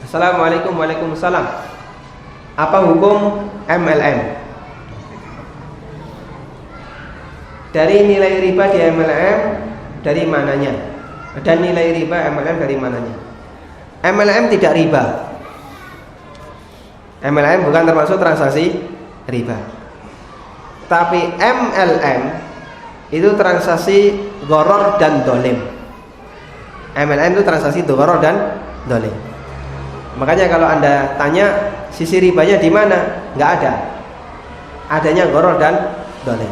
Assalamualaikum. Waalaikumsalam. Apa hukum MLM? Dari nilai riba di MLM dari mananya? Dan nilai riba MLM dari mananya? MLM tidak riba. MLM bukan termasuk transaksi riba. Tapi MLM itu transaksi gharar dan dolim. MLM itu transaksi gharar dan dolim. Makanya kalau Anda tanya sisi ribanya di mana? Nggak ada. Adanya gharar dan dolim.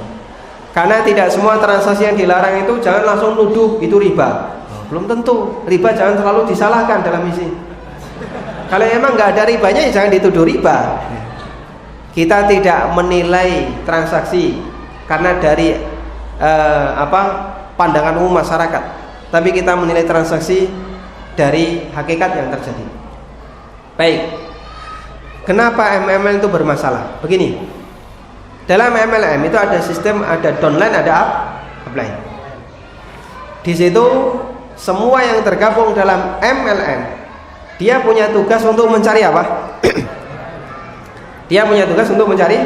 Karena tidak semua transaksi yang dilarang itu jangan langsung nuduh itu riba. Belum tentu. Riba jangan terlalu disalahkan dalam isi. Kalau emang nggak ada ribanya, ya jangan dituduh riba. Kita tidak menilai transaksi karena dari pandangan umum masyarakat, tapi kita menilai transaksi dari hakikat yang terjadi. Baik. Kenapa MLM itu bermasalah? Begini. Dalam MLM itu ada sistem, ada downline, ada upline. Di situ semua yang tergabung dalam MLM, dia punya tugas untuk mencari apa? Dia punya tugas untuk mencari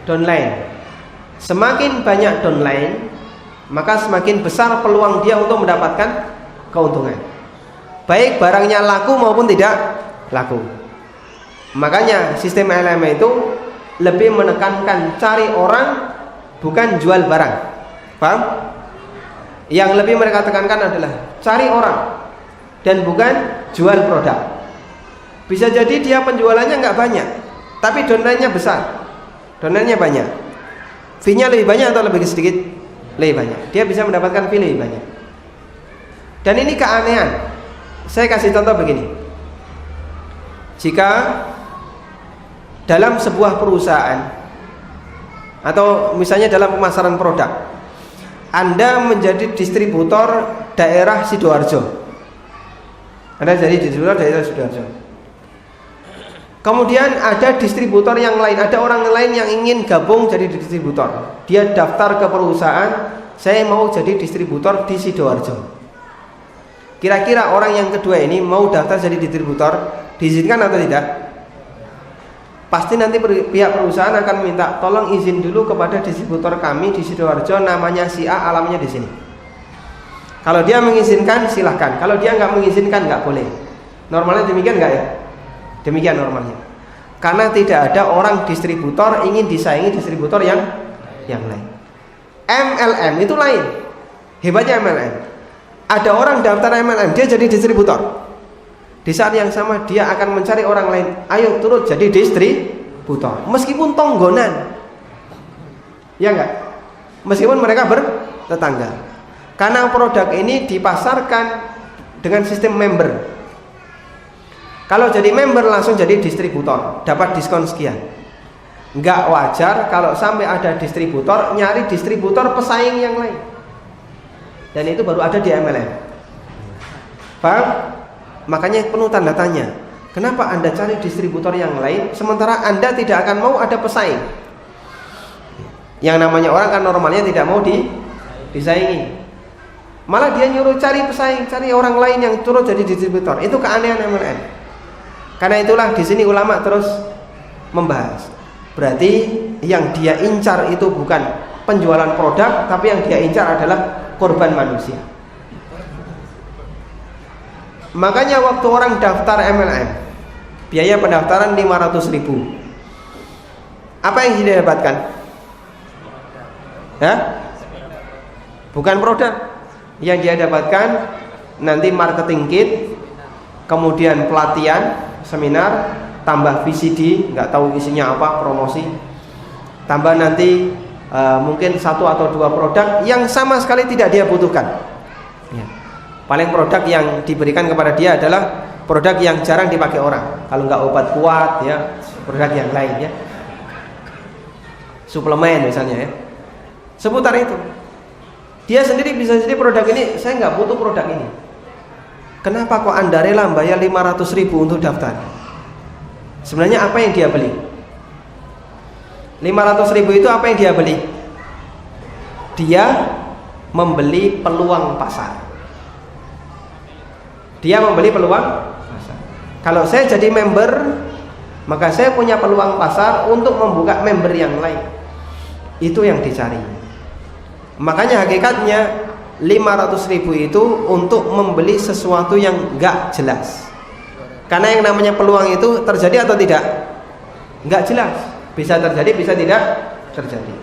downline. Semakin banyak downline, maka semakin besar peluang dia untuk mendapatkan keuntungan. Baik barangnya laku maupun tidak laku. Makanya sistem MLM itu lebih menekankan cari orang, bukan jual barang. Paham? Yang lebih mereka tekankan adalah cari orang dan bukan jual produk. Bisa jadi dia penjualannya nggak banyak, tapi downline-nya besar, downline-nya banyak. Fee-nya lebih banyak atau lebih sedikit? Lebih banyak. Dia bisa mendapatkan fee lebih banyak. Dan ini keanehan. Saya kasih contoh begini. Jika dalam sebuah perusahaan atau misalnya dalam pemasaran produk, Anda menjadi distributor daerah Sidoarjo. Anda jadi distributor daerah Sidoarjo. Kemudian ada distributor yang lain, ada orang lain yang ingin gabung jadi distributor. Dia daftar ke perusahaan, saya mau jadi distributor di Sidoarjo. Kira-kira orang yang kedua ini mau daftar jadi distributor, diizinkan atau tidak? Pasti nanti pihak perusahaan akan minta tolong izin dulu kepada distributor kami di Sidoarjo, namanya si A, alamatnya di sini. Kalau dia mengizinkan silahkan, kalau dia nggak mengizinkan nggak boleh. Normalnya demikian nggak ya? Demikian normalnya. Karena tidak ada orang distributor ingin disaingi distributor yang lain. MLM itu lain. Hebatnya MLM. Ada orang daftar MLM, dia jadi distributor. Di saat yang sama dia akan mencari orang lain, ayo turut jadi distributor, meskipun tonggonan, ya enggak? Meskipun mereka bertetangga. Karena produk ini dipasarkan dengan sistem member. Kalau jadi member langsung jadi distributor, dapat diskon sekian. Enggak wajar kalau sampai ada distributor nyari distributor pesaing yang lain. Dan itu baru ada di MLM. Paham? Makanya penuh tanda tanya. Kenapa Anda cari distributor yang lain sementara Anda tidak akan mau ada pesaing? Yang namanya orang kan normalnya tidak mau disaingi. Malah dia nyuruh cari pesaing, cari orang lain yang turut jadi distributor. Itu keanehan MLM. Karena itulah di sini ulama terus membahas. Berarti yang dia incar itu bukan penjualan produk, tapi yang dia incar adalah korban manusia. Makanya waktu orang daftar MLM, biaya pendaftaran 500.000. Apa yang dia dapatkan? Ya? Bukan produk. Yang dia dapatkan nanti marketing kit, kemudian pelatihan, seminar, tambah VCD, nggak tahu isinya apa, promosi, tambah nanti mungkin 1 atau 2 produk yang sama sekali tidak dia butuhkan. Ya. Paling produk yang diberikan kepada dia adalah produk yang jarang dipakai orang. Kalau nggak obat kuat, ya produk yang lain, ya suplemen misalnya, ya seputar itu. Dia sendiri bisa jadi produk ini saya nggak butuh produk ini. Kenapa kok Anda rela bayar 500.000 untuk daftar? Sebenarnya apa yang dia beli? 500.000 itu apa yang dia beli? Dia membeli peluang pasar. Dia membeli peluang pasar. Kalau saya jadi member, maka saya punya peluang pasar untuk membuka member yang lain. Itu yang dicari. Makanya hakikatnya 500.000 itu untuk membeli sesuatu yang enggak jelas. Karena yang namanya peluang itu terjadi atau tidak? Enggak jelas. Bisa terjadi, bisa tidak terjadi.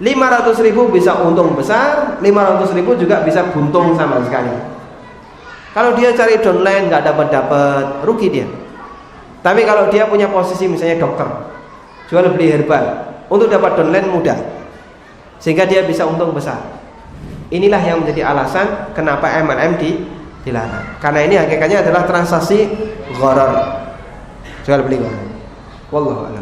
500.000 bisa untung besar, 500.000 juga bisa buntung sama sekali. Kalau dia cari downline nggak dapat, rugi dia. Tapi kalau dia punya posisi misalnya dokter, jual beli herbal, untuk dapat downline mudah, sehingga dia bisa untung besar. Inilah yang menjadi alasan kenapa MLM dilarang. Karena ini hakikatnya adalah transaksi gharar, jual beli gharar. Wallahu a'lam.